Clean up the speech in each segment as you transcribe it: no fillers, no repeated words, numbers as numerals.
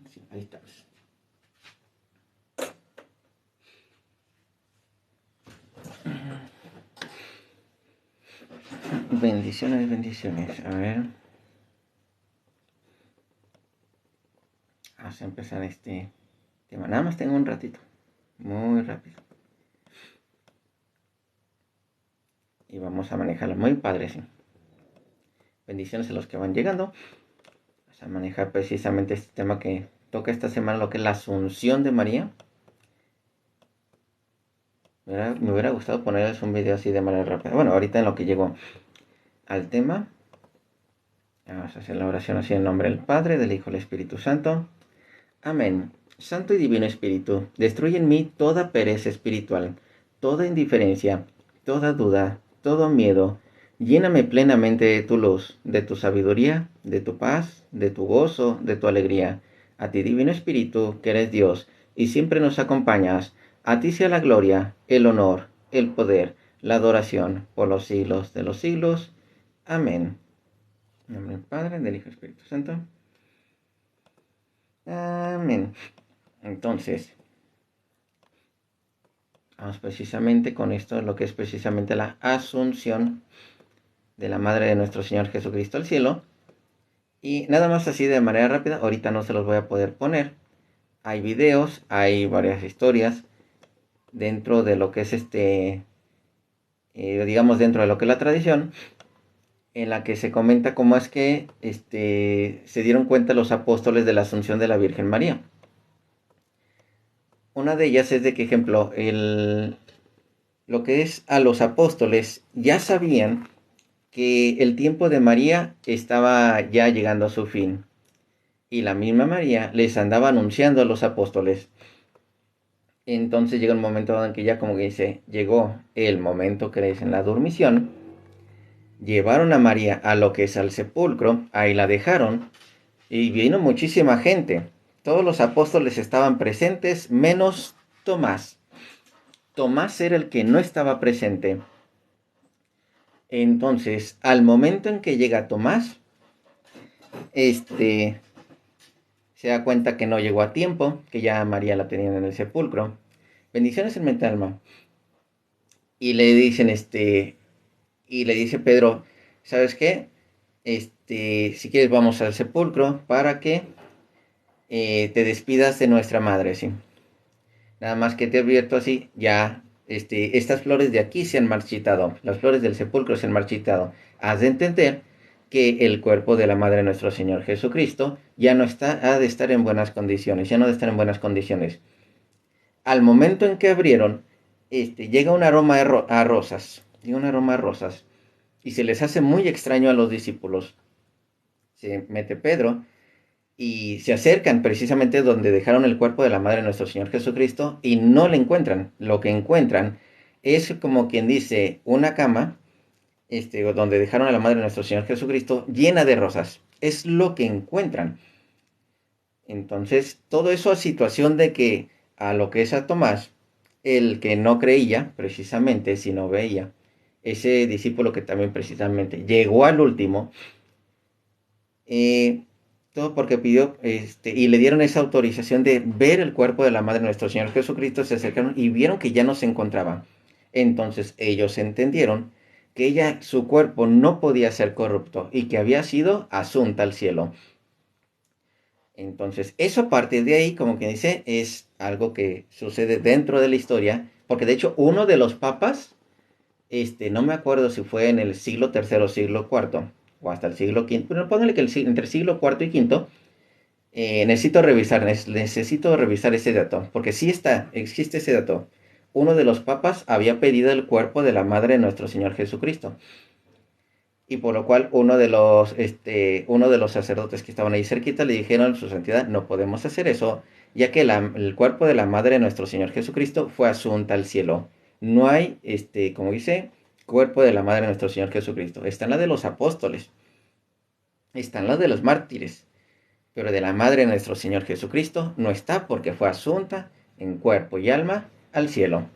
Sí, ahí estamos. Bendiciones, bendiciones. A ver. Vamos a empezar este tema. Nada más tengo un ratito. Muy rápido. Y vamos a manejarlo muy padre, sí. Bendiciones a los que van llegando. Vamos a manejar precisamente este tema que toca esta semana, lo que es la Asunción de María. Me hubiera gustado ponerles un video así de manera rápida. Bueno, ahorita en lo que llego al tema, vamos a hacer la oración así en nombre del Padre, del Hijo y del Espíritu Santo. Amén. Santo y Divino Espíritu, destruye en mí toda pereza espiritual, toda indiferencia, toda duda, todo miedo. Lléname plenamente de tu luz, de tu sabiduría, de tu paz, de tu gozo, de tu alegría. A ti, Divino Espíritu, que eres Dios, y siempre nos acompañas. A ti sea la gloria, el honor, el poder, la adoración, por los siglos de los siglos. Amén. En nombre del Padre, del Hijo y del Espíritu Santo. Amén. Entonces, vamos precisamente con esto, lo que es precisamente la Asunción de la Madre de nuestro Señor Jesucristo al cielo. Y nada más así de manera rápida, ahorita no se los voy a poder poner. Hay videos, hay varias historias dentro de lo que es digamos dentro de lo que es la tradición, en la que se comenta cómo es que se dieron cuenta los apóstoles de la Asunción de la Virgen María. Una de ellas es de que, ejemplo, lo que es a los apóstoles ya sabían que el tiempo de María estaba ya llegando a su fin. Y la misma María les andaba anunciando a los apóstoles. Entonces llega un momento en que ya como que dice, llegó el momento que le dicen la dormición. Llevaron a María a lo que es al sepulcro, ahí la dejaron. Y vino muchísima gente. Todos los apóstoles estaban presentes, menos Tomás. Tomás era el que no estaba presente. Entonces, al momento en que llega Tomás, se da cuenta que no llegó a tiempo, que ya María la tenían en el sepulcro. Bendiciones en mente alma. Y le dicen, y le dice Pedro, ¿sabes qué? Si quieres vamos al sepulcro para que te despidas de nuestra madre, ¿sí? Nada más que te advierto así, ya, estas flores de aquí se han marchitado, las flores del sepulcro se han marchitado. Has de entender que el cuerpo de la Madre de nuestro Señor Jesucristo ya no está, ha de estar en buenas condiciones, ya no ha de estar en buenas condiciones. Al momento en que abrieron, llega un aroma a rosas, llega un aroma a rosas, y se les hace muy extraño a los discípulos. Se mete Pedro y se acercan precisamente donde dejaron el cuerpo de la Madre de nuestro Señor Jesucristo y no le encuentran. Lo que encuentran es como quien dice una cama, donde dejaron a la Madre de nuestro Señor Jesucristo llena de rosas. Es lo que encuentran. Entonces, todo eso a situación de que a lo que es a Tomás, el que no creía precisamente, sino veía, ese discípulo que también precisamente llegó al último, todo porque pidió, y le dieron esa autorización de ver el cuerpo de la Madre de nuestro Señor Jesucristo, se acercaron y vieron que ya no se encontraba. Entonces ellos entendieron que ella, su cuerpo no podía ser corrupto y que había sido asunta al cielo. Entonces, eso a partir de ahí, como que dice, es algo que sucede dentro de la historia, porque de hecho uno de los papas, no me acuerdo si fue en el siglo III o siglo IV, o hasta el siglo V, pero póngale que entre el siglo IV y V, necesito revisar ese dato, porque sí existe ese dato. Uno de los papas había pedido el cuerpo de la Madre de nuestro Señor Jesucristo. Y por lo cual uno de los sacerdotes que estaban ahí cerquita le dijeron, su santidad, no podemos hacer eso, ya que el cuerpo de la Madre de nuestro Señor Jesucristo fue asunta al cielo. No hay, como dice, cuerpo de la Madre de nuestro Señor Jesucristo. Está en la de los apóstoles, está en la de los mártires, pero de la Madre de nuestro Señor Jesucristo no está porque fue asunta en cuerpo y alma al cielo.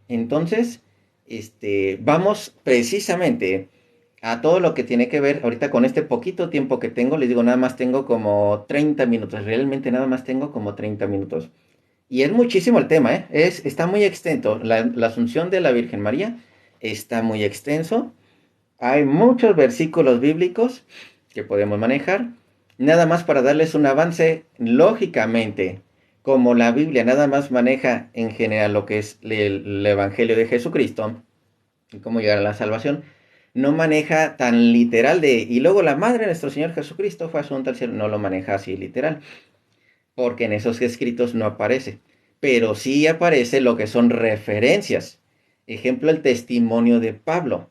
Entonces, vamos precisamente a todo lo que tiene que ver, ahorita con este poquito tiempo que tengo, les digo, nada más tengo como 30 minutos, realmente nada más tengo como 30 minutos. Y es muchísimo el tema, ¿eh? Está muy extenso. La Asunción de la Virgen María está muy extenso. Hay muchos versículos bíblicos que podemos manejar. Nada más para darles un avance, lógicamente, como la Biblia nada más maneja en general lo que es el Evangelio de Jesucristo y cómo llegar a la salvación, no maneja tan literal de, y luego la madre de nuestro Señor Jesucristo fue asunta al cielo, no lo maneja así literal, porque en esos escritos no aparece, pero sí aparece lo que son referencias. Ejemplo, el testimonio de Pablo.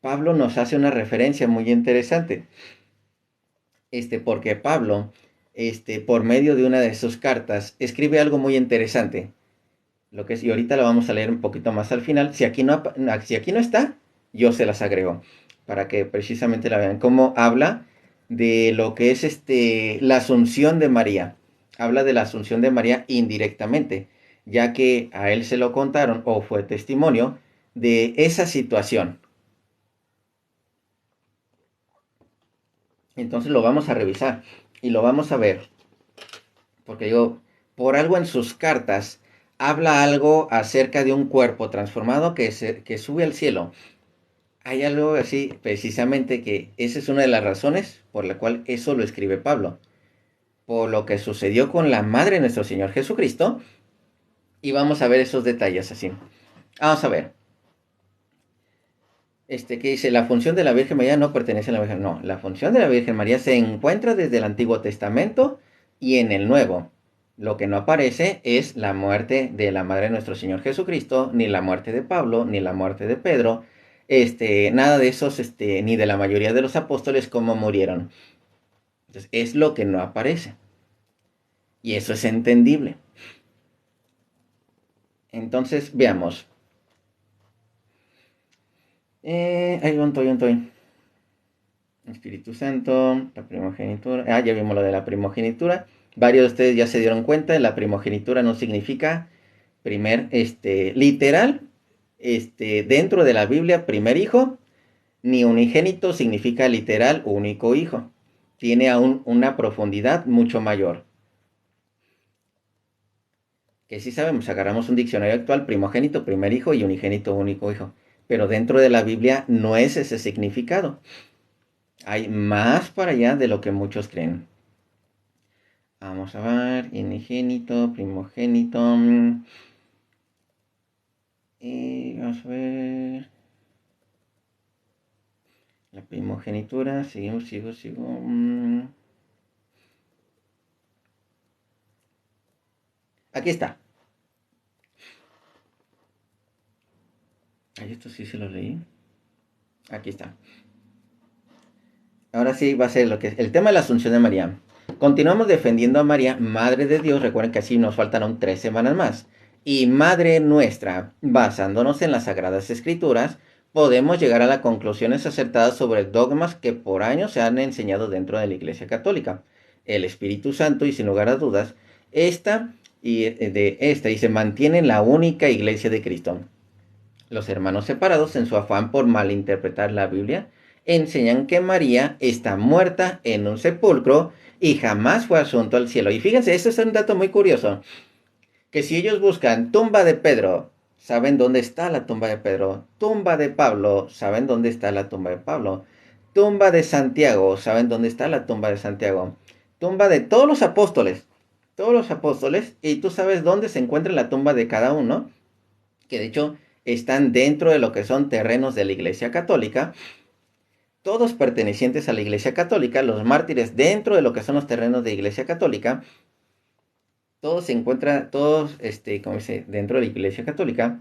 Pablo nos hace una referencia muy interesante, porque Pablo, por medio de una de sus cartas, escribe algo muy interesante, lo que es, y ahorita lo vamos a leer un poquito más al final. Si aquí no está, yo se las agrego, para que precisamente la vean, cómo habla de lo que es la asunción de María. Habla de la asunción de María indirectamente, ya que a él se lo contaron o fue testimonio de esa situación. Entonces lo vamos a revisar y lo vamos a ver, porque yo, por algo en sus cartas, habla algo acerca de un cuerpo transformado que sube al cielo. Hay algo así, precisamente, que esa es una de las razones por la cual eso lo escribe Pablo. Por lo que sucedió con la madre de nuestro Señor Jesucristo. Y vamos a ver esos detalles así. Vamos a ver. Que dice, la función de la Virgen María no pertenece a la Virgen. No, la función de la Virgen María se encuentra desde el Antiguo Testamento y en el Nuevo. Lo que no aparece es la muerte de la madre de nuestro Señor Jesucristo, ni la muerte de Pablo, ni la muerte de Pedro, nada de esos, ni de la mayoría de los apóstoles cómo murieron. Entonces, es lo que no aparece. Y eso es entendible. Entonces, veamos. Ahí estoy. Espíritu Santo, la primogenitura. Ah, ya vimos lo de la primogenitura. Varios de ustedes ya se dieron cuenta, la primogenitura no significa primer, literal, dentro de la Biblia, primer hijo, ni unigénito significa literal único hijo. Tiene aún una profundidad mucho mayor. Que sí sabemos, agarramos un diccionario actual, primogénito, primer hijo y unigénito único hijo. Pero dentro de la Biblia no es ese significado. Hay más para allá de lo que muchos creen. Vamos a ver, unigénito, primogénito. Y vamos a ver. La primogenitura, sigo. Aquí está. Ay, esto sí se lo leí. Aquí está. Ahora sí va a ser lo que es el tema de la Asunción de María. Continuamos defendiendo a María, Madre de Dios. Recuerden que así nos faltan aún 3 semanas más. Y Madre nuestra, basándonos en las Sagradas Escrituras, podemos llegar a las conclusiones acertadas sobre dogmas que por años se han enseñado dentro de la Iglesia Católica. El Espíritu Santo, y sin lugar a dudas, y se mantiene en la única Iglesia de Cristo. Los hermanos separados, en su afán por malinterpretar la Biblia, enseñan que María está muerta en un sepulcro y jamás fue asunto al cielo. Y fíjense, esto es un dato muy curioso, que si ellos buscan tumba de Pedro, saben dónde está la tumba de Pedro. Tumba de Pablo, saben dónde está la tumba de Pablo. Tumba de Santiago, saben dónde está la tumba de Santiago. Tumba de todos los apóstoles, y tú sabes dónde se encuentra la tumba de cada uno, que de hecho están dentro de lo que son terrenos de la Iglesia Católica, todos pertenecientes a la Iglesia Católica, los mártires dentro de lo que son los terrenos de la Iglesia Católica, todos se encuentran, como dice, dentro de la Iglesia Católica,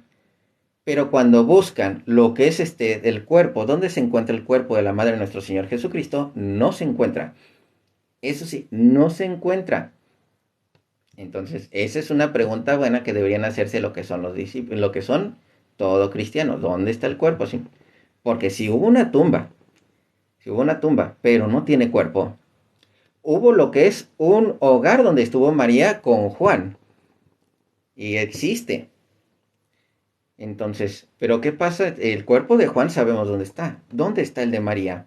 pero cuando buscan lo que es el cuerpo, ¿dónde se encuentra el cuerpo de la Madre de nuestro Señor Jesucristo? No se encuentra. Eso sí, no se encuentra. Entonces, esa es una pregunta buena que deberían hacerse lo que son los discípulos, lo que son todo cristiano. ¿Dónde está el cuerpo? ¿Sí? Porque si hubo una tumba, pero no tiene cuerpo, hubo lo que es un hogar donde estuvo María con Juan. Y existe. Entonces, ¿pero qué pasa? El cuerpo de Juan sabemos dónde está. ¿Dónde está el de María?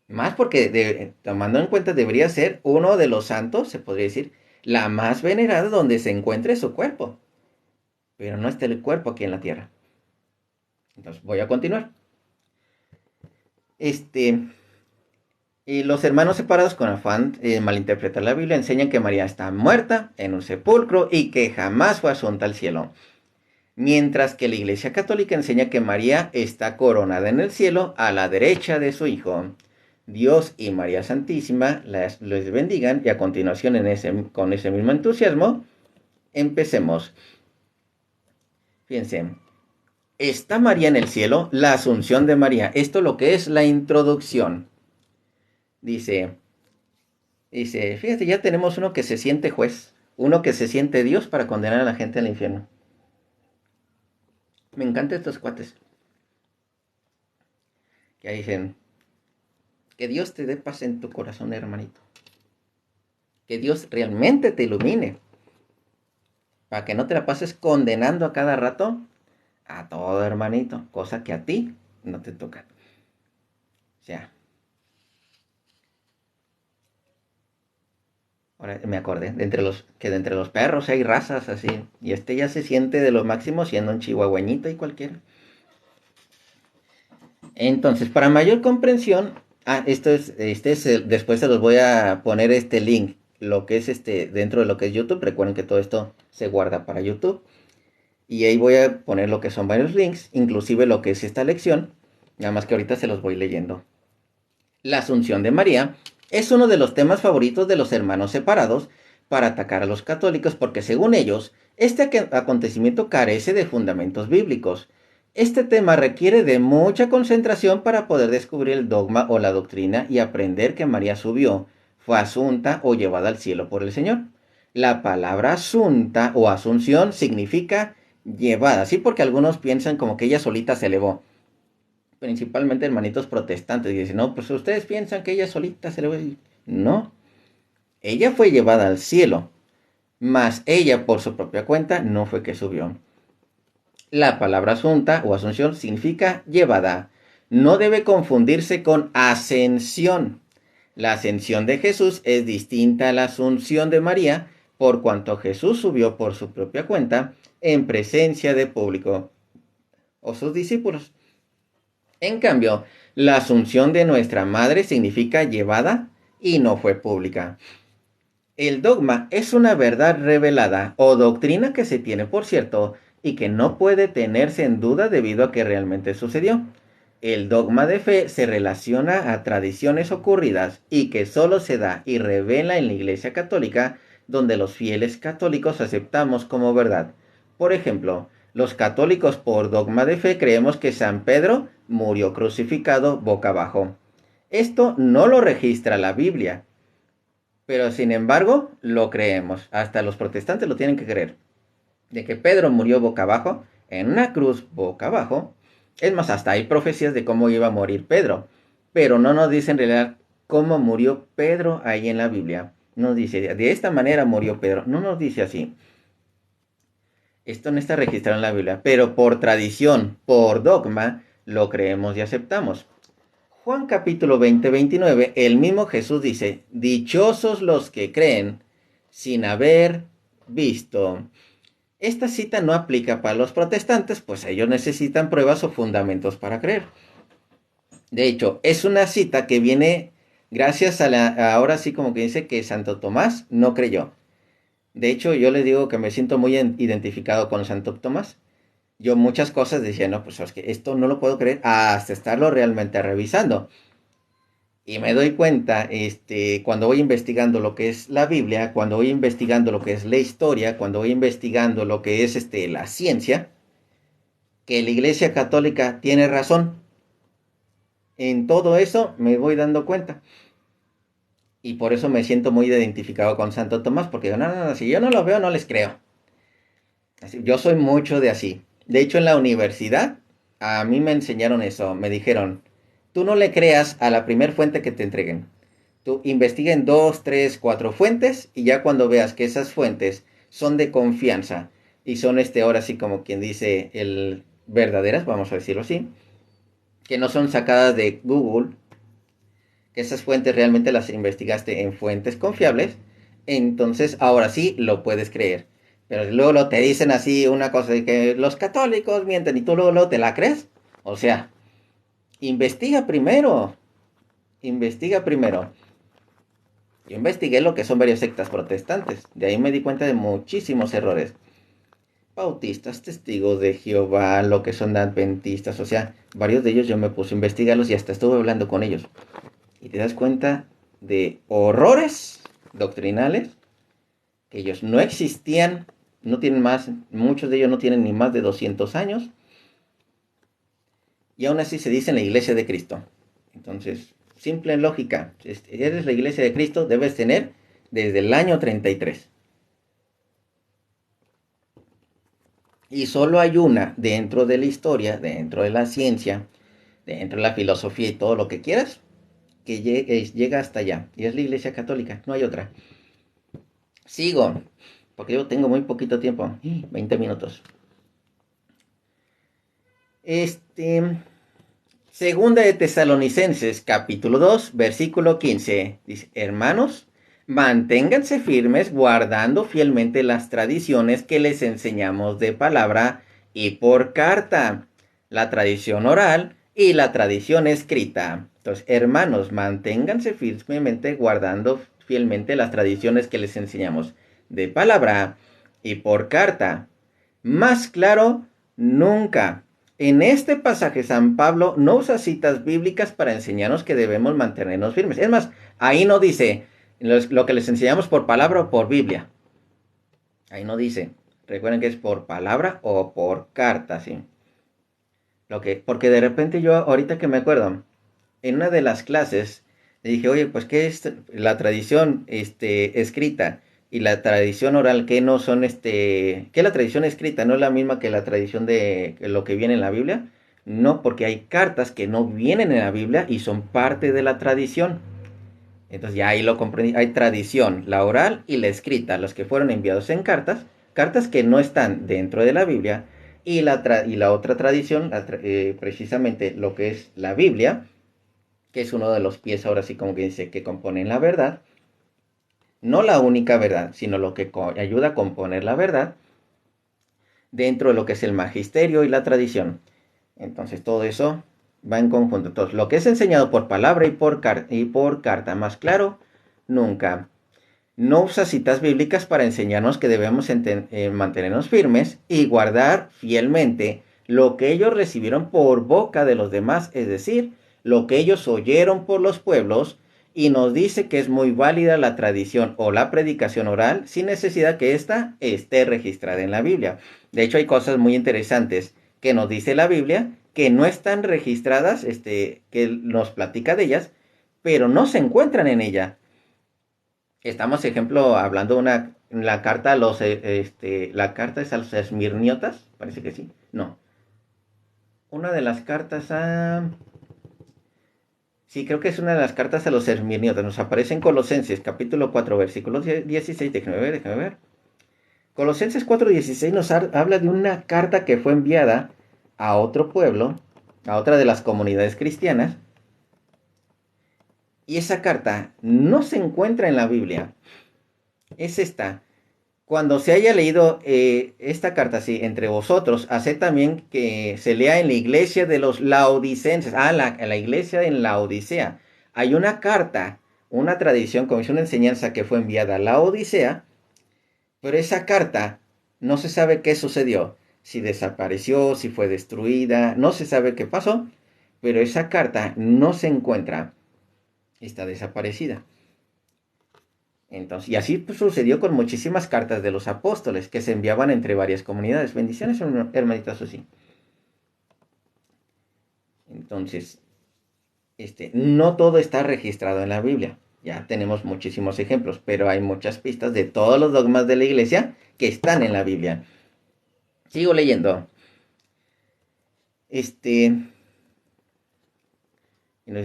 Más porque, tomando en cuenta, debería ser uno de los santos, se podría decir, la más venerada donde se encuentre su cuerpo. Pero no está el cuerpo aquí en la tierra. Entonces, voy a continuar. Este, y los hermanos separados con afán de malinterpretar la Biblia enseñan que María está muerta en un sepulcro y que jamás fue asunta al cielo. Mientras que la Iglesia Católica enseña que María está coronada en el cielo a la derecha de su Hijo. Dios y María Santísima les bendigan y a continuación con ese mismo entusiasmo, empecemos. Fíjense, ¿está María en el cielo? La asunción de María. Esto es lo que es la introducción. Dice, fíjate, ya tenemos uno que se siente juez, uno que se siente Dios para condenar a la gente al infierno. Me encantan estos cuates. Que dicen, que Dios te dé paz en tu corazón, hermanito. Que Dios realmente te ilumine. Para que no te la pases condenando a cada rato a todo, hermanito. Cosa que a ti no te toca. O sea. Ahora me acordé, de entre los perros hay razas así. Y este ya se siente de lo máximo siendo un chihuahueñito y cualquiera. Entonces, para mayor comprensión, después se los voy a poner este link, lo que es dentro de lo que es YouTube. Recuerden que todo esto se guarda para YouTube. Y ahí voy a poner lo que son varios links, inclusive lo que es esta lección. Nada más que ahorita se los voy leyendo. La Asunción de María es uno de los temas favoritos de los hermanos separados para atacar a los católicos porque según ellos, este acontecimiento carece de fundamentos bíblicos. Este tema requiere de mucha concentración para poder descubrir el dogma o la doctrina y aprender que María subió, fue asunta o llevada al cielo por el Señor. La palabra asunta o asunción significa llevada, sí, porque algunos piensan como que ella solita se elevó. Principalmente hermanitos protestantes y dicen, no, pues ustedes piensan que ella solita se elevó. No, ella fue llevada al cielo, mas ella por su propia cuenta no fue que subió. La palabra asunta o asunción significa llevada. No debe confundirse con ascensión. La ascensión de Jesús es distinta a la asunción de María, por cuanto Jesús subió por su propia cuenta en presencia de público o sus discípulos. En cambio, la asunción de nuestra madre significa llevada y no fue pública. El dogma es una verdad revelada o doctrina que se tiene por cierto y que no puede tenerse en duda debido a que realmente sucedió. El dogma de fe se relaciona a tradiciones ocurridas y que solo se da y revela en la Iglesia Católica, donde los fieles católicos aceptamos como verdad. Por ejemplo, los católicos por dogma de fe creemos que San Pedro murió crucificado boca abajo. Esto no lo registra la Biblia, pero sin embargo lo creemos. Hasta los protestantes lo tienen que creer. De que Pedro murió boca abajo, en una cruz boca abajo. Es más, hasta hay profecías de cómo iba a morir Pedro. Pero no nos dice en realidad cómo murió Pedro ahí en la Biblia. Nos dice, de esta manera murió Pedro. No nos dice así. Esto no está registrado en la Biblia, pero por tradición, por dogma, lo creemos y aceptamos. Juan capítulo 20-29, el mismo Jesús dice, dichosos los que creen sin haber visto. Esta cita no aplica para los protestantes, pues ellos necesitan pruebas o fundamentos para creer. De hecho, es una cita que viene gracias a ahora sí como que dice que Santo Tomás no creyó. De hecho, yo les digo que me siento muy identificado con Santo Tomás. Yo muchas cosas decía, no, pues es que esto no lo puedo creer hasta estarlo realmente revisando. Y me doy cuenta, cuando voy investigando lo que es la Biblia, cuando voy investigando lo que es la historia, cuando voy investigando lo que es la ciencia, que la Iglesia Católica tiene razón. En todo eso me voy dando cuenta. Y por eso me siento muy identificado con Santo Tomás, porque digo, no, si yo no lo veo, no les creo. Yo soy mucho de así. De hecho, en la universidad, a mí me enseñaron eso. Me dijeron, tú no le creas a la primer fuente que te entreguen. Tú investiga en 2, 3, 4 fuentes y ya cuando veas que esas fuentes son de confianza, y son ahora sí como quien dice el verdaderas, vamos a decirlo así, que no son sacadas de Google, que esas fuentes realmente las investigaste en fuentes confiables, entonces ahora sí lo puedes creer. Pero luego te dicen así una cosa de que los católicos mienten y tú luego te la crees. O sea, investiga primero. Investiga primero. Yo investigué lo que son varias sectas protestantes. De ahí me di cuenta de muchísimos errores. Bautistas, testigos de Jehová, lo que son adventistas. O sea, varios de ellos yo me puse a investigarlos y hasta estuve hablando con ellos. Y te das cuenta de horrores doctrinales que ellos no existían, no tienen más, muchos de ellos no tienen ni más de 200 años, y aún así se dice en la iglesia de Cristo. Entonces, simple lógica, si eres la iglesia de Cristo, debes tener desde el año 33. Y solo hay una dentro de la historia, dentro de la ciencia, dentro de la filosofía y todo lo que quieras, que llega hasta allá, y es la iglesia católica, no hay otra. Sigo, porque yo tengo muy poquito tiempo, 20 minutos. Segunda de Tesalonicenses, capítulo 2, versículo 15. Dice, hermanos, manténganse firmes guardando fielmente las tradiciones que les enseñamos de palabra y por carta, la tradición oral y la tradición escrita. Entonces, hermanos, manténganse firmemente guardando fielmente las tradiciones que les enseñamos de palabra y por carta. Más claro, nunca. En este pasaje San Pablo no usa citas bíblicas para enseñarnos que debemos mantenernos firmes. Es más, ahí no dice lo que les enseñamos por palabra o por Biblia. Ahí no dice. Recuerden que es por palabra o por carta, ¿sí? Porque de repente yo, ahorita que me acuerdo, en una de las clases, le dije, oye, pues, ¿qué es la tradición escrita y la tradición oral? ¿Qué no son, qué es la tradición escrita? ¿No es la misma que la tradición de lo que viene en la Biblia? No, porque hay cartas que no vienen en la Biblia y son parte de la tradición. Entonces ya ahí lo comprendí. Hay tradición, la oral y la escrita, los que fueron enviados en cartas, cartas que no están dentro de la Biblia, y la otra tradición, precisamente lo que es la Biblia, que es uno de los pies ahora sí como que dice que componen la verdad, no la única verdad, sino lo que ayuda a componer la verdad dentro de lo que es el magisterio y la tradición. Entonces todo eso va en conjunto. Entonces lo que es enseñado por palabra y por carta, más claro, nunca. No usa citas bíblicas para enseñarnos que debemos mantenernos firmes y guardar fielmente lo que ellos recibieron por boca de los demás, es decir, lo que ellos oyeron por los pueblos, y nos dice que es muy válida la tradición o la predicación oral sin necesidad que ésta esté registrada en la Biblia. De hecho, hay cosas muy interesantes que nos dice la Biblia que no están registradas, que nos platica de ellas, pero no se encuentran en ella. Estamos, ejemplo, hablando de la carta a la carta es a los esmirniotas, parece que sí, no. Una de las cartas sí, creo que es una de las cartas a los esmirniotas, nos aparece en Colosenses, capítulo 4, versículo 16, déjame ver. Colosenses 4:16 nos habla de una carta que fue enviada a otro pueblo, a otra de las comunidades cristianas, y esa carta no se encuentra en la Biblia. Es esta. Cuando se haya leído esta carta así entre vosotros, haced también que se lea en la iglesia de los laodicenses. En la iglesia en la Odisea. Hay una carta, una tradición, como es una enseñanza que fue enviada a la Odisea, pero esa carta no se sabe qué sucedió. Si desapareció, si fue destruida, no se sabe qué pasó, pero esa carta no se encuentra. Está desaparecida. Entonces, y así pues, sucedió con muchísimas cartas de los apóstoles que se enviaban entre varias comunidades. Bendiciones, hermanita Susi. Entonces, no todo está registrado en la Biblia. Ya tenemos muchísimos ejemplos, pero hay muchas pistas de todos los dogmas de la iglesia que están en la Biblia. Sigo leyendo.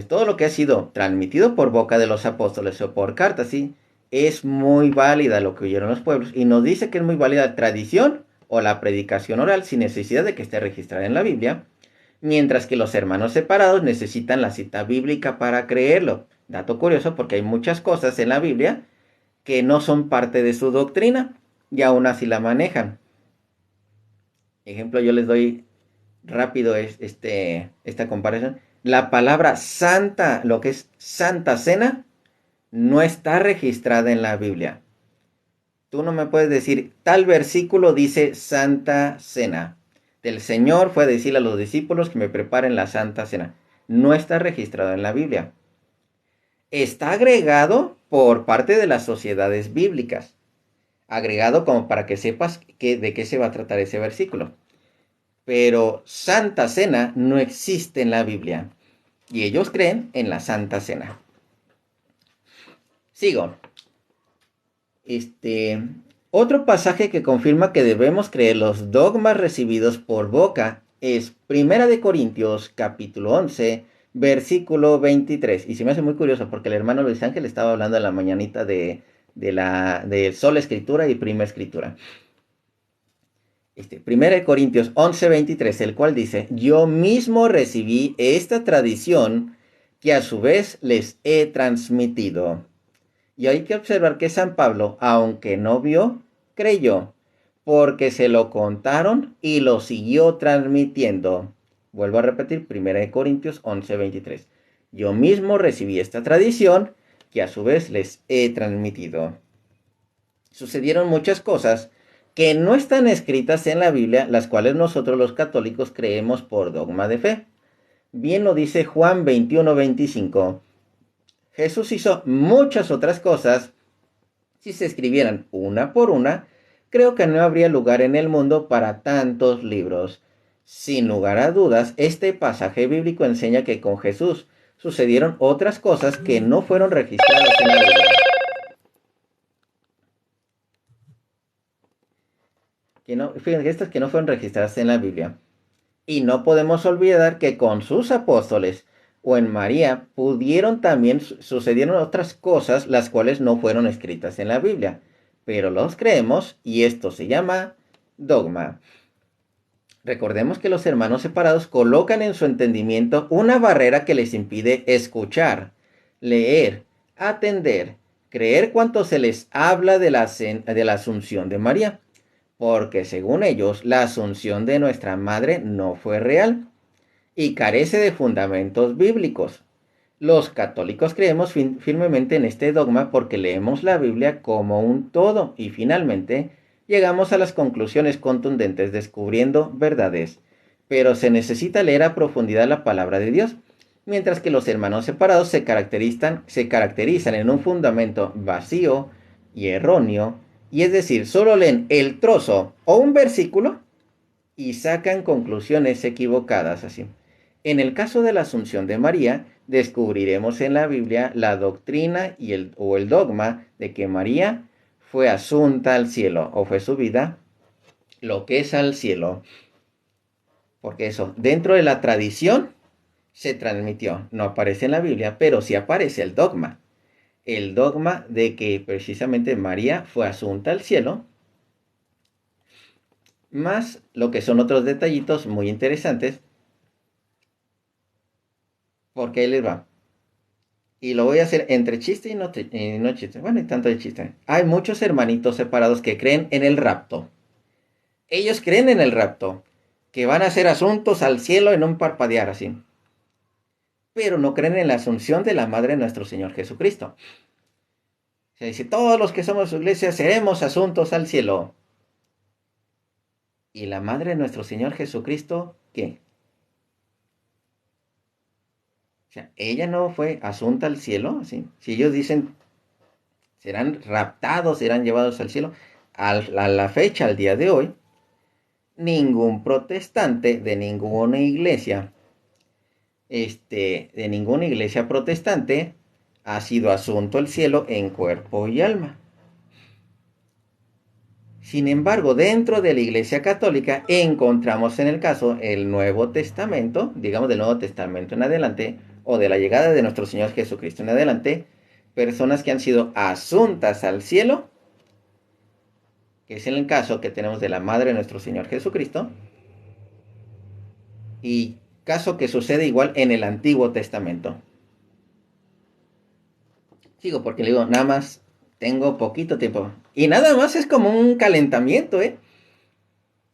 Todo lo que ha sido transmitido por boca de los apóstoles o por cartas, sí, es muy válida lo que oyeron los pueblos. Y nos dice que es muy válida tradición o la predicación oral sin necesidad de que esté registrada en la Biblia, mientras que los hermanos separados necesitan la cita bíblica para creerlo. Dato curioso porque hay muchas cosas en la Biblia que no son parte de su doctrina y aún así la manejan. Ejemplo, yo les doy rápido esta comparación. La palabra santa, lo que es Santa Cena, no está registrada en la Biblia. Tú no me puedes decir, tal versículo dice Santa Cena. Del Señor fue a decirle a los discípulos que me preparen la Santa Cena. No está registrado en la Biblia. Está agregado por parte de las sociedades bíblicas. Agregado como para que sepas de qué se va a tratar ese versículo. Pero Santa Cena no existe en la Biblia. Y ellos creen en la Santa Cena. Sigo. Otro pasaje que confirma que debemos creer los dogmas recibidos por boca es 1 Corintios capítulo 11, versículo 23. Y se me hace muy curioso porque el hermano Luis Ángel estaba hablando en la mañanita de sola escritura y prima escritura. 1 Corintios 11, 23, el cual dice, yo mismo recibí esta tradición que a su vez les he transmitido. Y hay que observar que San Pablo, aunque no vio, creyó, porque se lo contaron y lo siguió transmitiendo. Vuelvo a repetir, 1 Corintios 11, 23. Yo mismo recibí esta tradición que a su vez les he transmitido. Sucedieron muchas cosas que no están escritas en la Biblia, las cuales nosotros los católicos creemos por dogma de fe. Bien lo dice Juan 21, 25. Jesús hizo muchas otras cosas. Si se escribieran una por una, creo que no habría lugar en el mundo para tantos libros. Sin lugar a dudas, este pasaje bíblico enseña que con Jesús sucedieron otras cosas que no fueron registradas en la Biblia. Fíjense, estas que no fueron registradas en la Biblia. Y no podemos olvidar que con sus apóstoles o en María sucedieron otras cosas las cuales no fueron escritas en la Biblia, pero los creemos y esto se llama dogma. Recordemos que los hermanos separados colocan en su entendimiento una barrera que les impide escuchar, leer, atender, creer cuanto se les habla de la Asunción de María, porque según ellos la Asunción de nuestra Madre no fue real y carece de fundamentos bíblicos. Los católicos creemos firmemente en este dogma porque leemos la Biblia como un todo y finalmente llegamos a las conclusiones contundentes descubriendo verdades. Pero se necesita leer a profundidad la palabra de Dios, mientras que los hermanos separados se caracterizan en un fundamento vacío y erróneo, y es decir, solo leen el trozo o un versículo y sacan conclusiones equivocadas así. En el caso de la Asunción de María, descubriremos en la Biblia la doctrina o el dogma de que María fue asunta al cielo o fue subida lo que es al cielo. Porque eso, dentro de la tradición se transmitió. No aparece en la Biblia, pero sí aparece el dogma. El dogma de que precisamente María fue asunta al cielo, más lo que son otros detallitos muy interesantes, porque ahí les va. Y lo voy a hacer entre chiste y no chiste. Bueno, y tanto de chiste. Hay muchos hermanitos separados que creen en el rapto. Ellos creen en el rapto, que van a ser asuntos al cielo en un parpadear así. Pero no creen en la asunción de la Madre de nuestro Señor Jesucristo. Se dice, todos los que somos su iglesia seremos asuntos al cielo. ¿Y la Madre de nuestro Señor Jesucristo qué? O sea, ella no fue asunta al cielo, ¿sí? Si ellos dicen, serán raptados, serán llevados al cielo, a la fecha, al día de hoy, ningún protestante de ninguna iglesia, de ninguna iglesia protestante ha sido asunto al cielo en cuerpo y alma. Sin embargo, dentro de la Iglesia Católica encontramos en el caso el Nuevo Testamento, digamos del Nuevo Testamento en adelante, o de la llegada de nuestro Señor Jesucristo en adelante, personas que han sido asuntas al cielo que es el caso que tenemos de la madre de nuestro Señor Jesucristo, y caso que sucede igual en el Antiguo Testamento. Sigo porque le digo, nada más tengo poquito tiempo. Y nada más es como un calentamiento, ¿eh?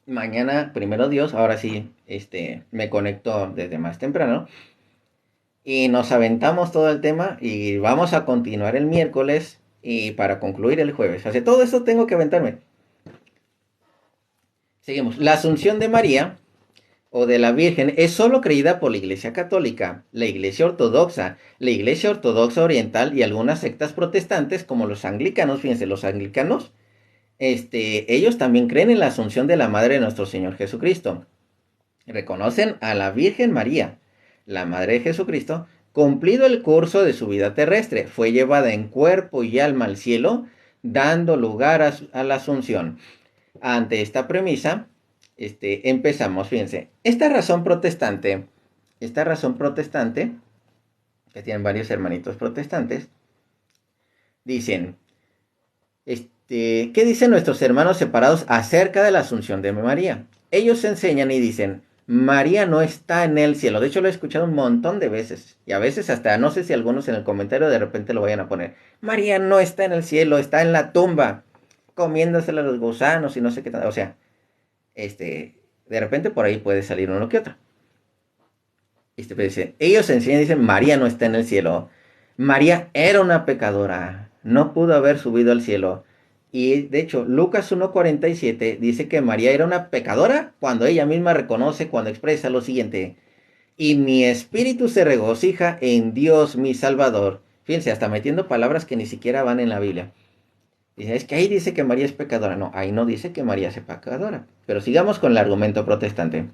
Mañana, primero Dios, ahora sí, me conecto desde más temprano. Y nos aventamos todo el tema y vamos a continuar el miércoles y para concluir el jueves. Hace todo esto tengo que aventarme. Seguimos. La Asunción de María o de la Virgen es solo creída por la Iglesia Católica, la Iglesia Ortodoxa Oriental y algunas sectas protestantes como los anglicanos. Fíjense, los anglicanos, ellos también creen en la Asunción de la Madre de nuestro Señor Jesucristo. Reconocen a la Virgen María, la Madre de Jesucristo, cumplido el curso de su vida terrestre. Fue llevada en cuerpo y alma al cielo, dando lugar a la Asunción. Ante esta premisa, empezamos, fíjense, esta razón protestante, que tienen varios hermanitos protestantes, dicen, ¿qué dicen nuestros hermanos separados acerca de la Asunción de María? Ellos enseñan y dicen, María no está en el cielo. De hecho, lo he escuchado un montón de veces. Y a veces hasta, no sé si algunos en el comentario de repente lo vayan a poner. María no está en el cielo, está en la tumba, comiéndosela a los gusanos y no sé qué tal. O sea, de repente por ahí puede salir uno que otro. Pero dicen, ellos enseñan, dicen, María no está en el cielo. María era una pecadora, no pudo haber subido al cielo. Y de hecho, Lucas 1:47 dice que María era una pecadora cuando ella misma reconoce, cuando expresa lo siguiente: y mi espíritu se regocija en Dios mi Salvador. Fíjense, hasta metiendo palabras que ni siquiera van en la Biblia. Dice, es que ahí dice que María es pecadora. No, ahí no dice que María sea pecadora. Pero sigamos con el argumento protestante.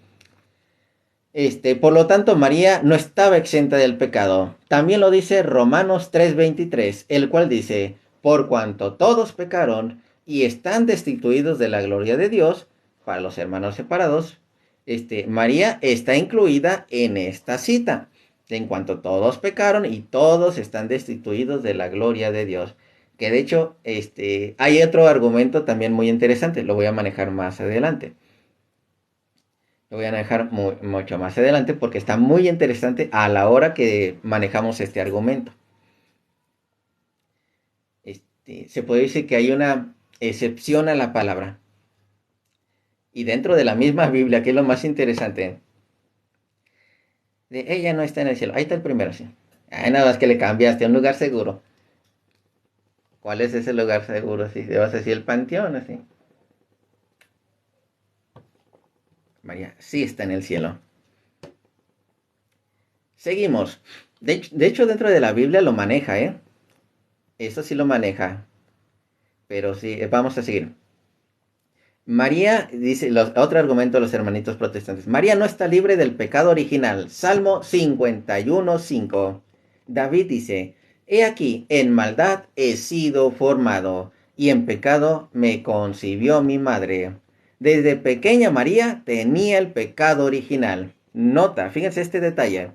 Por lo tanto, María no estaba exenta del pecado. También lo dice Romanos 3:23, el cual dice, por cuanto todos pecaron y están destituidos de la gloria de Dios, para los hermanos separados, María está incluida en esta cita. En cuanto todos pecaron y todos están destituidos de la gloria de Dios. Que de hecho, hay otro argumento también muy interesante, lo voy a manejar más adelante. Lo voy a dejar mucho más adelante porque está muy interesante a la hora que manejamos este argumento. Se puede decir que hay una excepción a la palabra. Y dentro de la misma Biblia, que es lo más interesante, de ella no está en el cielo. Ahí está el primero, sí. Ay, nada más que le cambiaste a un lugar seguro. ¿Cuál es ese lugar seguro? Si vas a decir el panteón, así. María sí está en el cielo. Seguimos. De hecho, dentro de la Biblia lo maneja, ¿eh? Eso sí lo maneja. Pero sí, vamos a seguir. María, dice, otro argumento de los hermanitos protestantes. María no está libre del pecado original. Salmo 51:5. David dice, he aquí, en maldad he sido formado, y en pecado me concibió mi madre. Desde pequeña María tenía el pecado original. Nota, fíjense este detalle.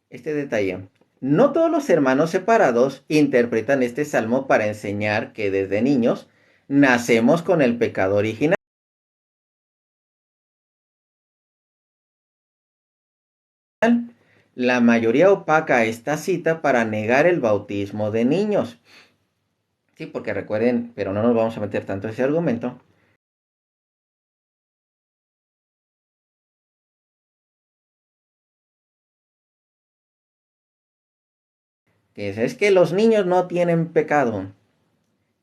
Este detalle. No todos los hermanos separados interpretan este salmo para enseñar que desde niños nacemos con el pecado original. La mayoría opaca esta cita para negar el bautismo de niños. Sí, porque recuerden, pero no nos vamos a meter tanto en ese argumento, que es que los niños no tienen pecado,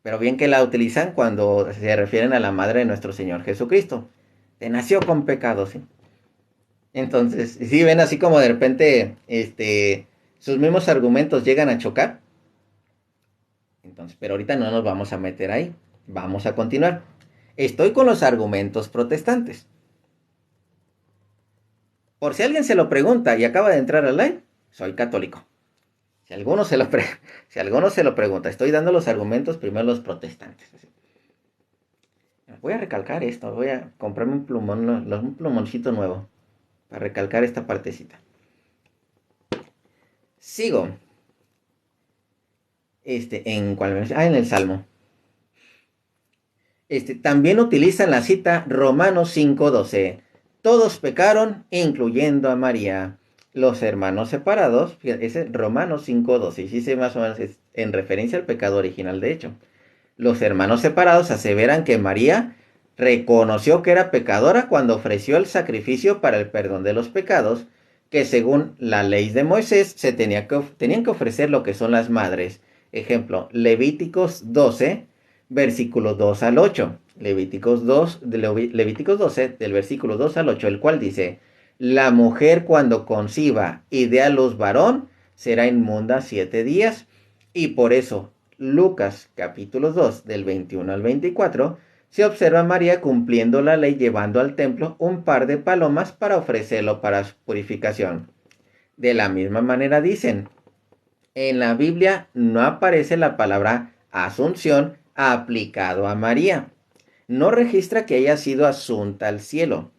pero bien que la utilizan cuando se refieren a la madre de nuestro Señor Jesucristo. Te nació con pecado, ¿sí? Entonces, si ven así como de repente, sus mismos argumentos llegan a chocar. Entonces, pero ahorita no nos vamos a meter ahí. Vamos a continuar. Estoy con los argumentos protestantes. Por si alguien se lo pregunta y acaba de entrar al live, soy católico. Si alguno se lo, si alguno se lo pregunta, estoy dando los argumentos primero los protestantes. Voy a recalcar esto, voy a comprarme un plumón, un plumoncito nuevo para recalcar esta partecita. Sigo. ¿En cuál? En el Salmo. También utilizan la cita Romanos 5:12. Todos pecaron, incluyendo a María. Los hermanos separados, fíjate, ese Romanos 5:12, y sí se más o menos es en referencia al pecado original, de hecho. Los hermanos separados aseveran que María reconoció que era pecadora cuando ofreció el sacrificio para el perdón de los pecados, que según la ley de Moisés tenían que ofrecer lo que son las madres. Ejemplo, Levíticos 12, versículo 2 al 8. Levíticos 12, del versículo 2 al 8, el cual dice: la mujer cuando conciba y dé a luz varón será inmunda 7 días, y por eso Lucas capítulo 2 del 21 al 24 se observa a María cumpliendo la ley llevando al templo un par de palomas para ofrecerlo para su purificación. De la misma manera dicen, en la Biblia no aparece la palabra asunción aplicado a María. No registra que haya sido asunta al cielo.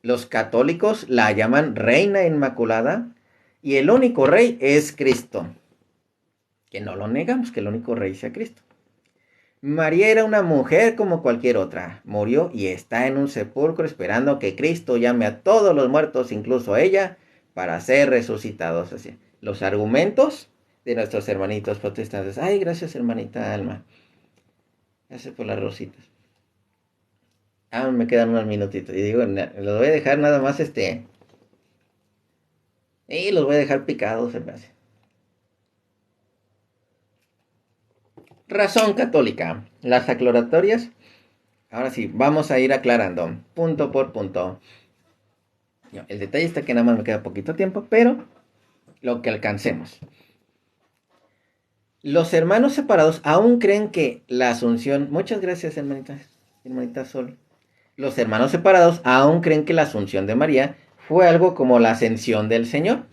Los católicos la llaman Reina Inmaculada y el único rey es Cristo. Que no lo negamos, que el único rey sea Cristo. María era una mujer como cualquier otra. Murió y está en un sepulcro esperando que Cristo llame a todos los muertos, incluso a ella, para ser resucitados. Así. Los argumentos de nuestros hermanitos protestantes. Ay, gracias, hermanita Alma. Gracias por las rositas. Me quedan unos minutitos. Y digo, los voy a dejar nada más y los voy a dejar picados, se me hace. Razón católica. Las aclaratorias. Ahora sí, vamos a ir aclarando, punto por punto. El detalle está que nada más me queda poquito tiempo, pero lo que alcancemos. Los hermanos separados aún creen que la asunción... Muchas gracias, hermanita Sol. Los hermanos separados aún creen que la asunción de María fue algo como la ascensión del Señor.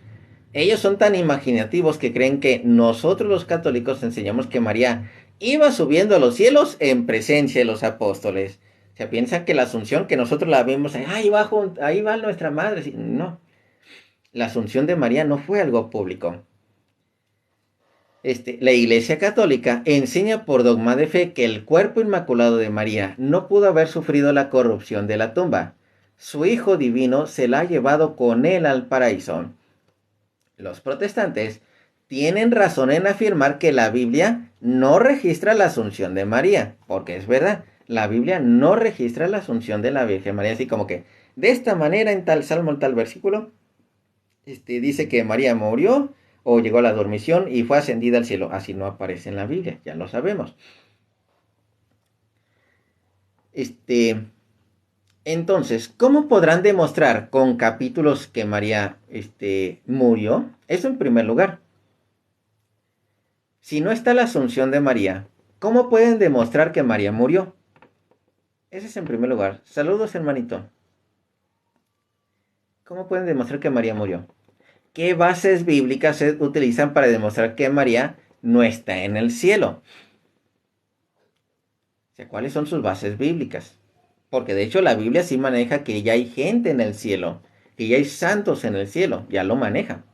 Ellos son tan imaginativos que creen que nosotros los católicos enseñamos que María iba subiendo a los cielos en presencia de los apóstoles. O sea, piensan que la asunción, que nosotros la vimos, ahí va nuestra madre. No, la asunción de María no fue algo público. La Iglesia Católica enseña por dogma de fe que el cuerpo inmaculado de María no pudo haber sufrido la corrupción de la tumba. Su Hijo Divino se la ha llevado con él al paraíso. Los protestantes tienen razón en afirmar que la Biblia no registra la asunción de María, porque es verdad, la Biblia no registra la asunción de la Virgen María, así como que de esta manera en tal salmo, en tal versículo, dice que María murió o llegó a la dormición y fue ascendida al cielo. Así no aparece en la Biblia, ya lo sabemos. Entonces, ¿cómo podrán demostrar con capítulos que María murió? Eso en primer lugar. Si no está la asunción de María, ¿cómo pueden demostrar que María murió? Ese es en primer lugar. Saludos, hermanito. ¿Cómo pueden demostrar que María murió? ¿Qué bases bíblicas se utilizan para demostrar que María no está en el cielo? O sea, ¿cuáles son sus bases bíblicas? Porque de hecho la Biblia sí maneja que ya hay gente en el cielo, que ya hay santos en el cielo, ya lo maneja.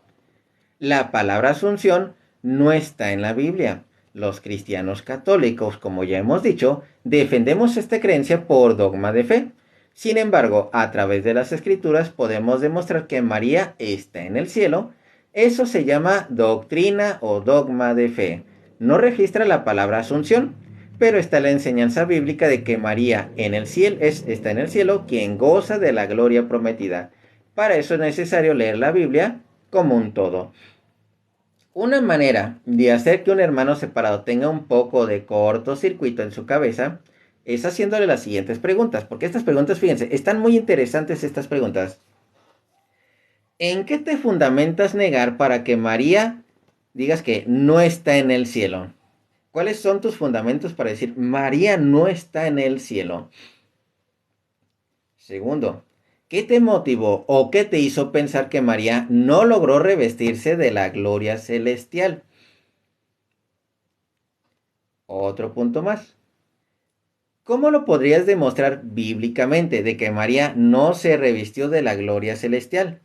La palabra asunción no está en la Biblia. Los cristianos católicos, como ya hemos dicho, defendemos esta creencia por dogma de fe. Sin embargo, a través de las escrituras podemos demostrar que María está en el cielo. Eso se llama doctrina o dogma de fe. No registra la palabra asunción, pero está la enseñanza bíblica de que María está en el cielo, quien goza de la gloria prometida. Para eso es necesario leer la Biblia como un todo. Una manera de hacer que un hermano separado tenga un poco de cortocircuito en su cabeza es haciéndole las siguientes preguntas, porque estas preguntas, fíjense, están muy interesantes estas preguntas. ¿En qué te fundamentas negar para que María digas que no está en el cielo? ¿Cuáles son tus fundamentos para decir María no está en el cielo? Segundo, ¿qué te motivó o qué te hizo pensar que María no logró revestirse de la gloria celestial? Otro punto más. ¿Cómo lo podrías demostrar bíblicamente de que María no se revistió de la gloria celestial?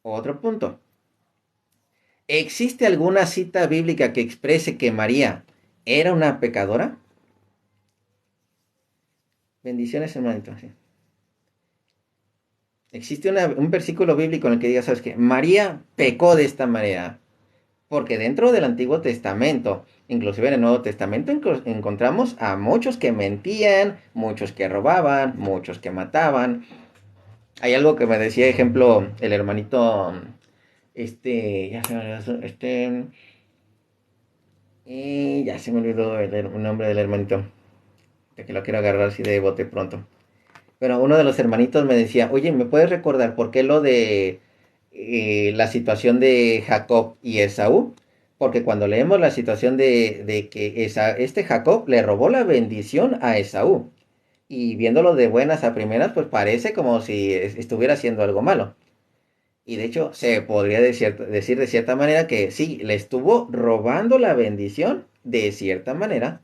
Otro punto. ¿Existe alguna cita bíblica que exprese que María era una pecadora. Bendiciones, hermanito. Sí. Existe un versículo bíblico en el que diga, ¿sabes qué? María pecó de esta manera. Porque dentro del Antiguo Testamento, inclusive en el Nuevo Testamento, encontramos a muchos que mentían, muchos que robaban, muchos que mataban. Hay algo que me decía, ejemplo, el hermanito, ya se me olvidó, ya se me olvidó el nombre del hermanito, de que lo quiero agarrar así de bote pronto. Bueno, uno de los hermanitos me decía, oye, ¿me puedes recordar por qué lo de la situación de Jacob y Esaú? Porque cuando leemos la situación de que este Jacob le robó la bendición a Esaú. Y viéndolo de buenas a primeras, pues parece como si estuviera haciendo algo malo. Y de hecho, se podría decir de cierta manera que sí, le estuvo robando la bendición de cierta manera,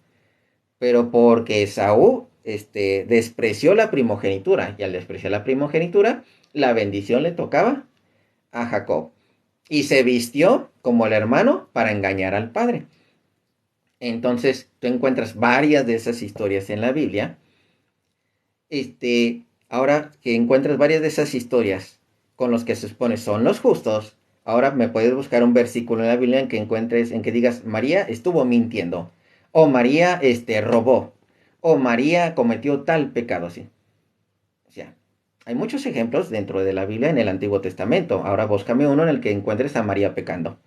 pero porque Esaú despreció la primogenitura, y al despreciar la primogenitura, la bendición le tocaba a Jacob. Y se vistió como el hermano para engañar al padre. Entonces, tú encuentras varias de esas historias en la Biblia. Ahora que encuentras varias de esas historias con los que se supone son los justos, ahora me puedes buscar un versículo en la Biblia en que encuentres, en que digas, María estuvo mintiendo, o María, robó, o María cometió tal pecado, sí. O sea, hay muchos ejemplos dentro de la Biblia en el Antiguo Testamento. Ahora búscame uno en el que encuentres a María pecando.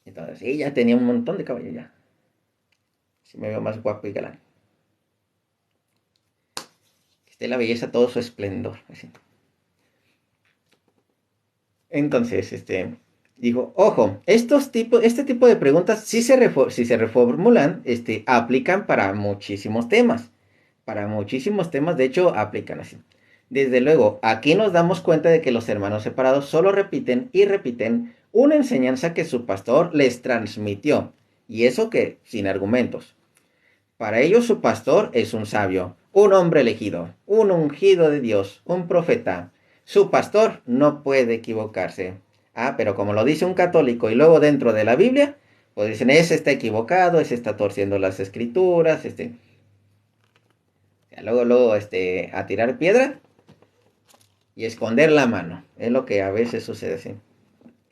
Entonces, ella tenía un montón de caballos ya. Si me veo más guapo y galán. Que esté la belleza todo su esplendor. Así. Entonces, digo, ojo, este tipo de preguntas, si se reformulan, aplican para muchísimos temas. Para muchísimos temas, de hecho, aplican así. Desde luego, aquí nos damos cuenta de que los hermanos separados solo repiten y repiten una enseñanza que su pastor les transmitió. Y eso que, sin argumentos. Para ellos su pastor es un sabio, un hombre elegido, un ungido de Dios, un profeta. Su pastor no puede equivocarse. Ah, pero como lo dice un católico y luego dentro de la Biblia, pues dicen, ese está equivocado, ese está torciendo las escrituras, luego, a tirar piedra y esconder la mano. Es lo que a veces sucede, ¿sí?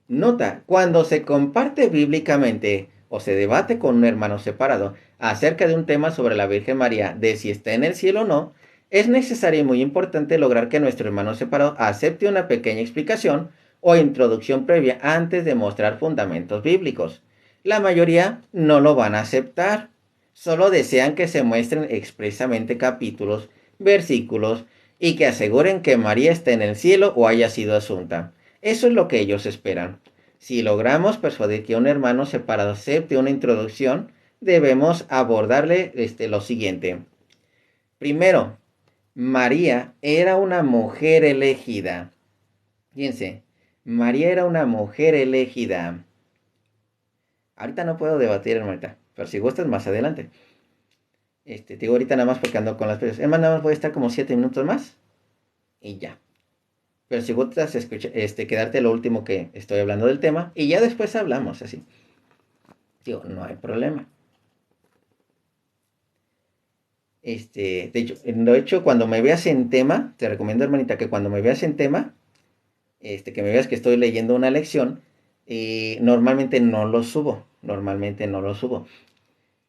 Nota, cuando se comparte bíblicamente o se debate con un hermano separado acerca de un tema sobre la Virgen María, de si está en el cielo o no, es necesario y muy importante lograr que nuestro hermano separado acepte una pequeña explicación o introducción previa antes de mostrar fundamentos bíblicos. La mayoría no lo van a aceptar, solo desean que se muestren expresamente capítulos, versículos y que aseguren que María está en el cielo o haya sido asunta. Eso es lo que ellos esperan. Si logramos persuadir que un hermano separado acepte una introducción, debemos abordarle lo siguiente. Primero, María era una mujer elegida. Fíjense, María era una mujer elegida. Ahorita no puedo debatir, hermanita, pero si gustas más adelante. Te digo ahorita nada más porque ando con las presas. Hermano, nada más voy a estar como 7 minutos más y ya. Pero si gustas quedarte lo último que estoy hablando del tema y ya después hablamos así. Digo, no hay problema. De hecho, cuando me veas en tema, te recomiendo, hermanita, que cuando me veas en tema, que me veas que estoy leyendo una lección, normalmente no lo subo,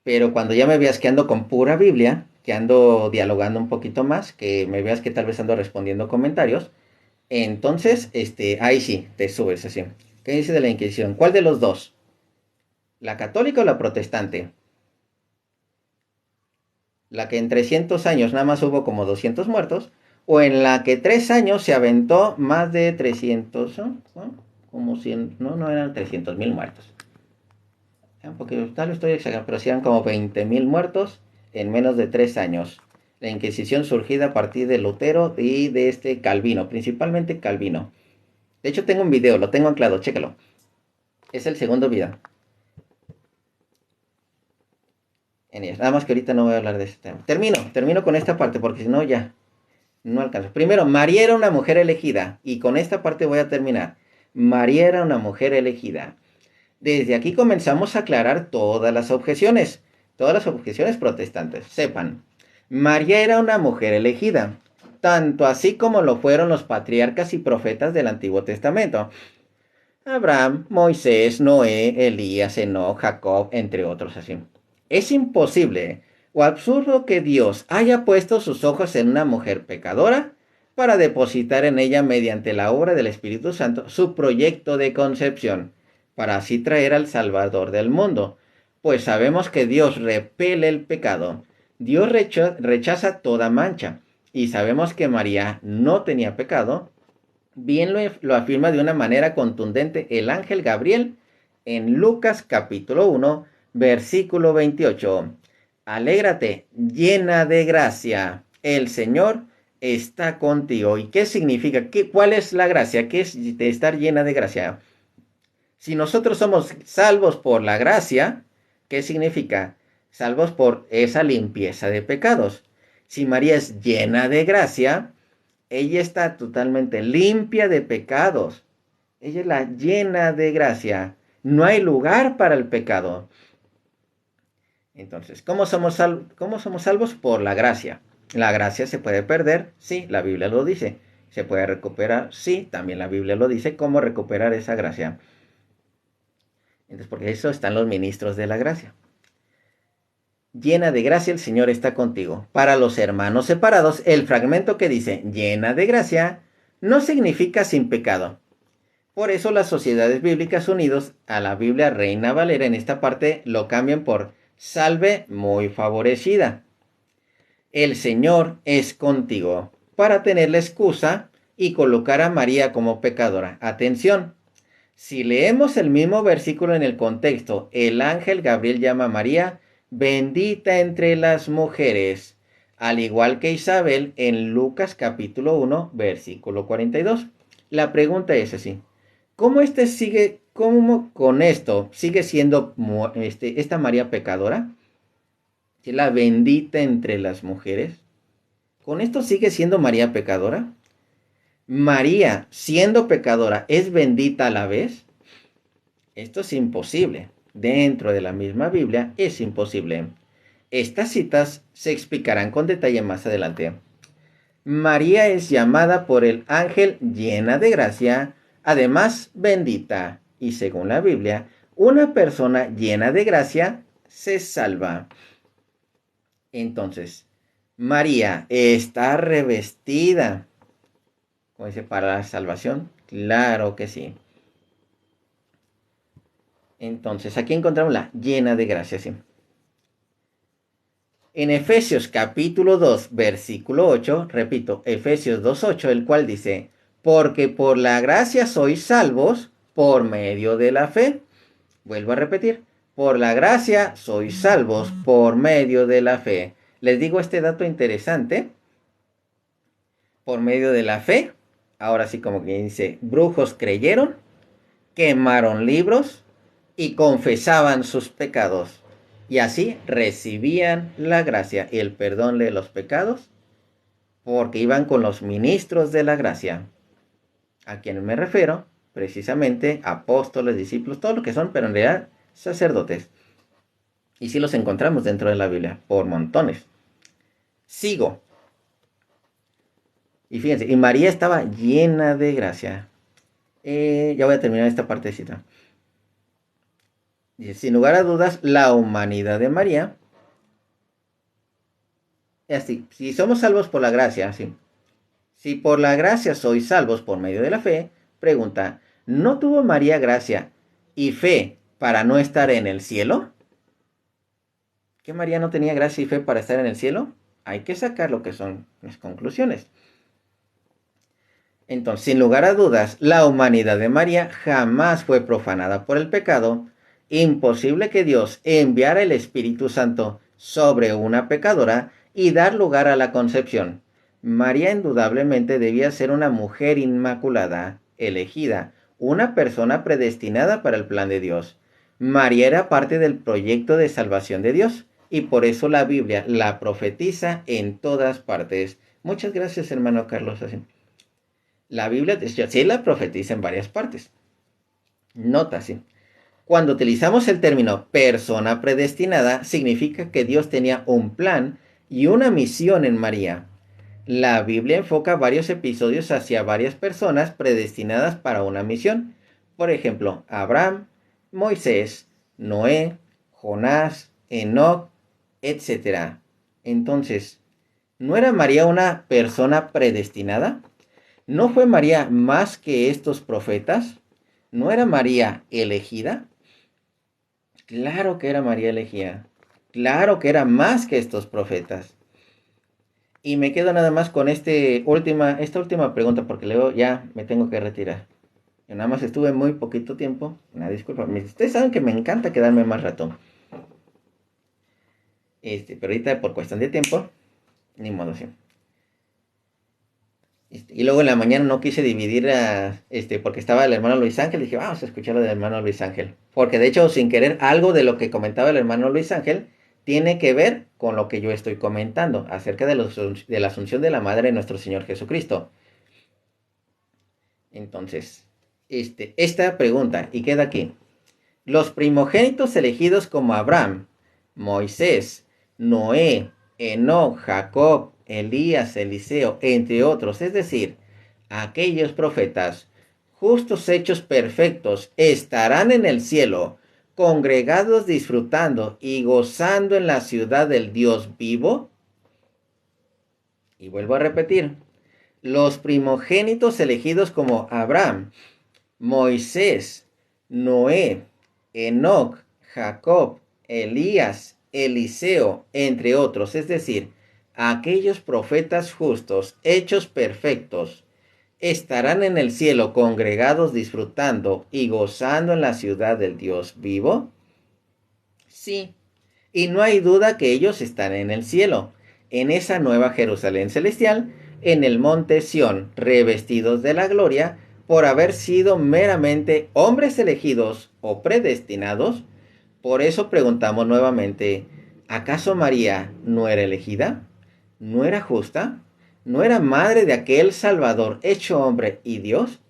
Pero cuando ya me veas que ando con pura Biblia, que ando dialogando un poquito más, que me veas que tal vez ando respondiendo comentarios, entonces, ahí sí, te subes así. ¿Qué dice de la Inquisición? ¿Cuál de los dos? ¿La católica o la protestante? La que en 300 años nada más hubo como 200 muertos, o en la que 3 años se aventó más de 300, ¿no? Como 100, no eran 300,000 muertos. Porque tal vez estoy exagerando, pero sí eran como 20,000 muertos en menos de 3 años. La Inquisición surgida a partir de Lutero y de Calvino, principalmente Calvino. De hecho tengo un video, lo tengo anclado, chécalo. Es el segundo video. Nada más que ahorita no voy a hablar de este tema. Termino con esta parte porque si no ya no alcanzo. Primero, María era una mujer elegida y con esta parte voy a terminar. María era una mujer elegida. Desde aquí comenzamos a aclarar todas las objeciones protestantes. Sepan, María era una mujer elegida, tanto así como lo fueron los patriarcas y profetas del Antiguo Testamento. Abraham, Moisés, Noé, Elías, Enoc, Jacob, entre otros así. Es imposible o absurdo que Dios haya puesto sus ojos en una mujer pecadora para depositar en ella mediante la obra del Espíritu Santo su proyecto de concepción, para así traer al Salvador del mundo. Pues sabemos que Dios repele el pecado, Dios rechaza toda mancha, y sabemos que María no tenía pecado. Bien lo afirma de una manera contundente el ángel Gabriel en Lucas capítulo 1, versículo 28. Alégrate, llena de gracia, el Señor está contigo. ¿Y qué significa? ¿Cuál es la gracia? ¿Qué es de estar llena de gracia? Si nosotros somos salvos por la gracia, ¿qué significa? Salvos por esa limpieza de pecados. Si María es llena de gracia, ella está totalmente limpia de pecados. Ella es la llena de gracia. No hay lugar para el pecado. Entonces, ¿cómo somos salvos? Por la gracia. ¿La gracia se puede perder? Sí, la Biblia lo dice. ¿Se puede recuperar? Sí, también la Biblia lo dice. ¿Cómo recuperar esa gracia? Entonces, porque eso están los ministros de la gracia. Llena de gracia, el Señor está contigo. Para los hermanos separados, el fragmento que dice llena de gracia no significa sin pecado. Por eso las sociedades bíblicas unidos a la Biblia Reina Valera en esta parte lo cambian por salve muy favorecida. El Señor es contigo, para tener la excusa y colocar a María como pecadora. Atención, si leemos el mismo versículo en el contexto, el ángel Gabriel llama a María bendita entre las mujeres, al igual que Isabel en Lucas capítulo 1, versículo 42. La pregunta es así, ¿cómo con esto sigue siendo esta María pecadora? La bendita entre las mujeres. ¿Con esto sigue siendo María pecadora? María, siendo pecadora, ¿es bendita a la vez? Esto es imposible. Dentro de la misma Biblia es imposible. Estas citas se explicarán con detalle más adelante. María es llamada por el ángel llena de gracia, además bendita. Y según la Biblia, una persona llena de gracia se salva. Entonces, María está revestida, como dice, para la salvación. Claro que sí. Entonces, aquí encontramos la llena de gracia, ¿sí? En Efesios capítulo 2, versículo 8, repito, Efesios 2:8, el cual dice, porque por la gracia sois salvos por medio de la fe. Vuelvo a repetir, por la gracia sois salvos por medio de la fe. Les digo este dato interesante. Por medio de la fe, ahora sí como que dice, brujos creyeron, quemaron libros, y confesaban sus pecados, y así recibían la gracia y el perdón de los pecados, porque iban con los ministros de la gracia, a quienes me refiero, precisamente apóstoles, discípulos, todo lo que son, pero en realidad sacerdotes. Y sí los encontramos dentro de la Biblia, por montones. Sigo. Y fíjense, y María estaba llena de gracia. Ya voy a terminar esta partecita. Sin lugar a dudas, la humanidad de María, es así, si somos salvos por la gracia, ¿sí? Si por la gracia sois salvos por medio de la fe, pregunta, ¿no tuvo María gracia y fe para no estar en el cielo? ¿Que María no tenía gracia y fe para estar en el cielo? Hay que sacar lo que son las conclusiones. Entonces, sin lugar a dudas, la humanidad de María jamás fue profanada por el pecado. Imposible que Dios enviara el Espíritu Santo sobre una pecadora y dar lugar a la concepción. María indudablemente debía ser una mujer inmaculada, elegida, una persona predestinada para el plan de Dios. María era parte del proyecto de salvación de Dios y por eso la Biblia la profetiza en todas partes. Muchas gracias, hermano Carlos. La Biblia sí la profetiza en varias partes. Nota, sí. Cuando utilizamos el término persona predestinada, significa que Dios tenía un plan y una misión en María. La Biblia enfoca varios episodios hacia varias personas predestinadas para una misión. Por ejemplo, Abraham, Moisés, Noé, Jonás, Enoc, etc. Entonces, ¿no era María una persona predestinada? ¿No fue María más que estos profetas? ¿No era María elegida? Claro que era María elegida. Claro que era más que estos profetas. Y me quedo nada más con esta última pregunta, porque luego ya me tengo que retirar. Yo nada más estuve muy poquito tiempo. Una disculpa. Ustedes saben que me encanta quedarme más rato. Pero ahorita por cuestión de tiempo, ni modo, sí. Y luego en la mañana no quise dividir porque estaba el hermano Luis Ángel. Dije, vamos a escuchar lo del hermano Luis Ángel. Porque de hecho, sin querer, algo de lo que comentaba el hermano Luis Ángel tiene que ver con lo que yo estoy comentando acerca de la asunción de la madre de nuestro Señor Jesucristo. Entonces, esta pregunta, y queda aquí. Los primogénitos elegidos como Abraham, Moisés, Noé, Enoc, Jacob, Elías, Eliseo, entre otros, es decir, aquellos profetas, justos hechos perfectos, estarán en el cielo, congregados disfrutando y gozando en la ciudad del Dios vivo. Y vuelvo a repetir, los primogénitos elegidos como Abraham, Moisés, Noé, Enoc, Jacob, Elías, Eliseo, entre otros, es decir, aquellos profetas justos, hechos perfectos, estarán en el cielo congregados disfrutando y gozando en la ciudad del Dios vivo. Sí, y no hay duda que ellos están en el cielo, en esa nueva Jerusalén celestial, en el monte Sión, revestidos de la gloria, por haber sido meramente hombres elegidos o predestinados. Por eso preguntamos nuevamente, ¿acaso María no era elegida? ¿No era justa? ¿No era madre de aquel Salvador hecho hombre y Dios?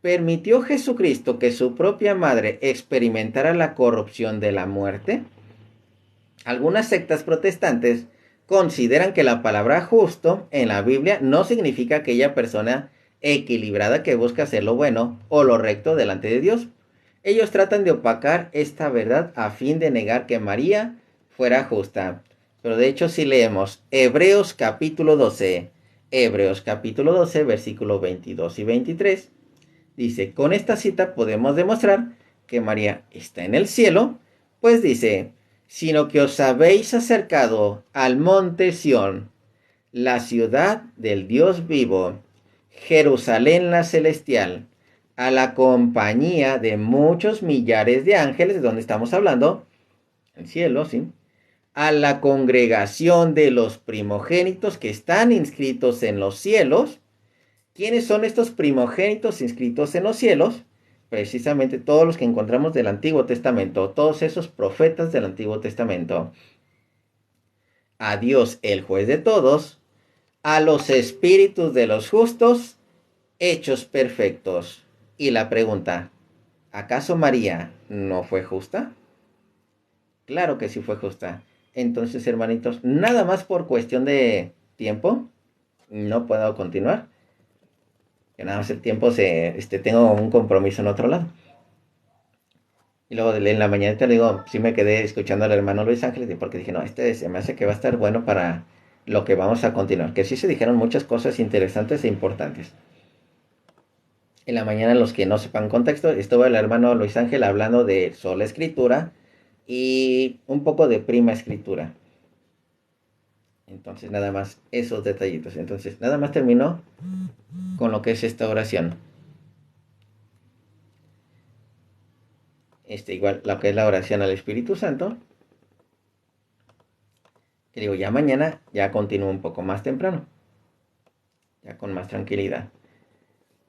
¿Permitió Jesucristo que su propia madre experimentara la corrupción de la muerte? Algunas sectas protestantes consideran que la palabra justo en la Biblia no significa aquella persona equilibrada que busca hacer lo bueno o lo recto delante de Dios. Ellos tratan de opacar esta verdad a fin de negar que María fuera justa. Pero de hecho si leemos Hebreos capítulo 12, versículo 22 y 23, dice, con esta cita podemos demostrar que María está en el cielo, pues dice, sino que os habéis acercado al monte Sión, la ciudad del Dios vivo, Jerusalén la celestial, a la compañía de muchos millares de ángeles, de donde estamos hablando, el cielo, ¿sí? A la congregación de los primogénitos que están inscritos en los cielos. ¿Quiénes son estos primogénitos inscritos en los cielos? Precisamente todos los que encontramos del Antiguo Testamento, todos esos profetas del Antiguo Testamento. A Dios, el juez de todos, a los espíritus de los justos, hechos perfectos. Y la pregunta, ¿acaso María no fue justa? Claro que sí fue justa. Entonces, hermanitos, nada más por cuestión de tiempo, no puedo continuar. Que nada más el tiempo tengo un compromiso en otro lado. Y luego en la mañana te digo, sí me quedé escuchando al hermano Luis Ángeles, porque dije, no, se me hace que va a estar bueno para lo que vamos a continuar. Que sí se dijeron muchas cosas interesantes e importantes. En la mañana, los que no sepan contexto, estuvo el hermano Luis Ángel hablando de sola escritura y un poco de prima escritura. Entonces, nada más esos detallitos. Entonces, nada más terminó con lo que es esta oración. Igual lo que es la oración al Espíritu Santo. Que digo, ya mañana ya continúo un poco más temprano. Ya con más tranquilidad.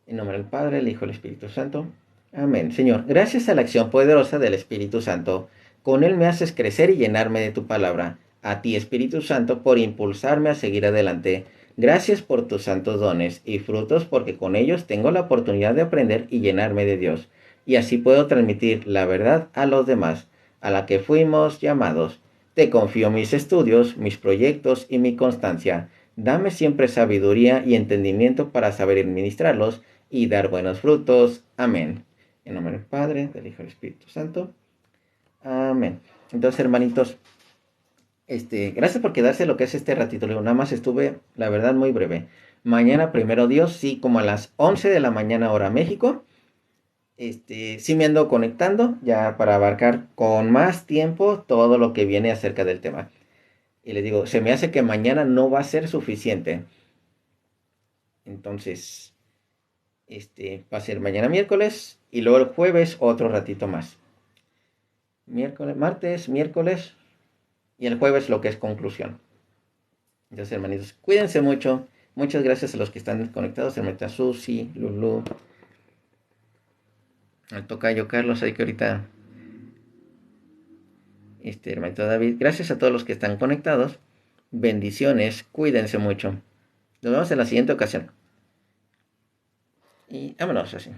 En nombre del Padre, el Hijo y el Espíritu Santo. Amén. Señor, gracias a la acción poderosa del Espíritu Santo, con él me haces crecer y llenarme de tu palabra. A ti, Espíritu Santo, por impulsarme a seguir adelante. Gracias por tus santos dones y frutos, porque con ellos tengo la oportunidad de aprender y llenarme de Dios. y así puedo transmitir la verdad a los demás, a la que fuimos llamados. Te confío mis estudios, mis proyectos y mi constancia. Dame siempre sabiduría y entendimiento para saber administrarlos y dar buenos frutos. Amén. En nombre del Padre, del Hijo y del Espíritu Santo. Amén. Entonces, hermanitos, gracias por quedarse lo que es este ratito. Nada más estuve, la verdad, muy breve. Mañana, primero Dios, sí, como a las 11 de la mañana hora México. Sí me ando conectando ya para abarcar con más tiempo todo lo que viene acerca del tema. Y les digo, se me hace que mañana no va a ser suficiente. Entonces, va a ser mañana miércoles y luego el jueves otro ratito más. Miércoles, martes, miércoles y el jueves lo que es conclusión. Entonces, hermanitos, cuídense mucho. Muchas gracias a los que están conectados. Hermanita Susi, Lulu, al tocayo Carlos, ahí que ahorita, hermanito David. Gracias a todos los que están conectados. Bendiciones, cuídense mucho. Nos vemos en la siguiente ocasión. Y vámonos así.